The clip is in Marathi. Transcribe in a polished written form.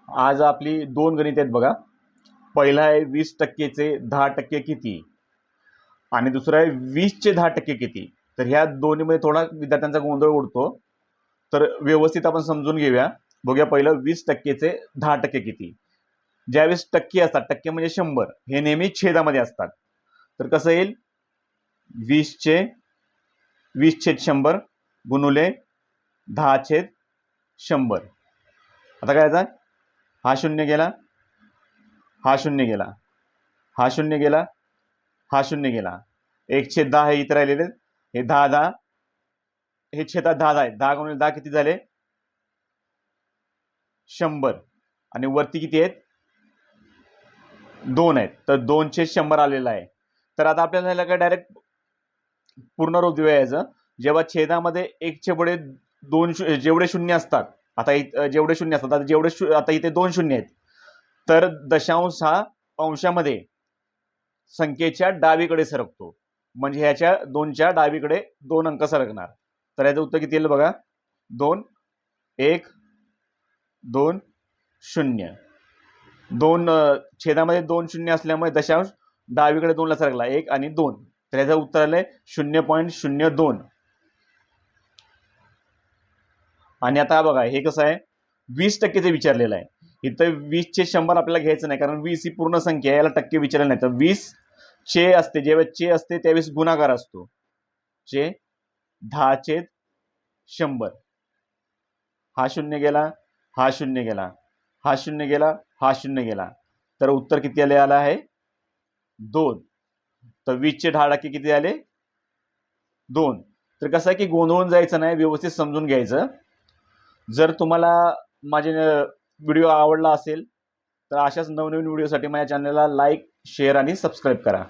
आज आपली दोन गणित आहेत बघा. पहिला आहे 20%चे 10% किती आणि दुसरा आहे 20चे 10% किती. तर ह्या दोन्हीमध्ये थोडा विद्यार्थ्यांचा गोंधळ उडतो, तर व्यवस्थित आपण समजून घेऊया. बघूया पहिलं 20%चे 10% किती. ज्यावेळेस टक्के असतात, टक्के म्हणजे 100, हे नेहमी छेदामध्ये असतात. तर कसं येईल, 20/100 गुणुले 10/100. आता काय याचा हा शून्य गेला, हा शून्य गेला, हा शून्य गेला, हा शून्य गेला. 1/10 हे इथे राहिलेले, हे 10 हे छेदात 10 आहे. 10 गुणिले 10 किती झाले, 100. आणि वरती किती आहेत, 2 आहेत. तर 2/100 आलेला आहे. तर आता आपल्याला काय डायरेक्ट पूर्ण रूप देऊया याचं. जेव्हा छेदामध्ये 1चे पुढे 2 जेवढे शून्य असतात, आता जेवढे शून्य असतात, आता इथे 2 शून्य आहेत, तर दशांश हा अंशामध्ये संख्येच्या डावीकडे सरकतो. म्हणजे ह्याच्या 2च्या डावीकडे 2 अंक सरकणार. तर याचं उत्तर किती येईल बघा, 2 1 2 0. 2 छेदामध्ये 2 शून्य असल्यामुळे दशांश डावीकडे 2ला सरकला, 1 आणि 2. तर याचं उत्तर आलंय 0.02. आणि आता बघा हे कसं आहे, 20%चे विचारलेलं आहे. इथं 20/100 आपल्याला घ्यायचं नाही, कारण 20 ही पूर्ण संख्या आहे, याला टक्के विचारले नाही. तर 20 असते, जेव्हा चे असते त्यावेळेस गुणाकार असतो. 10/100. हा शून्य गेला, हा शून्य गेला, हा शून्य गेला, हा शून्य गेला. तर उत्तर किती आलं आहे, 2. तर 20/10 किती आले, 2. तर कसं आहे की गोंधळून जायचं नाही, व्यवस्थित समजून घ्यायचं. जर तुम्हाला माझे व्हिडिओ आवडला असेल तर अशाच नवनवीन व्हिडिओसाठी माझ्या चॅनलला लाईक, शेअर आणि सबस्क्राईब करा.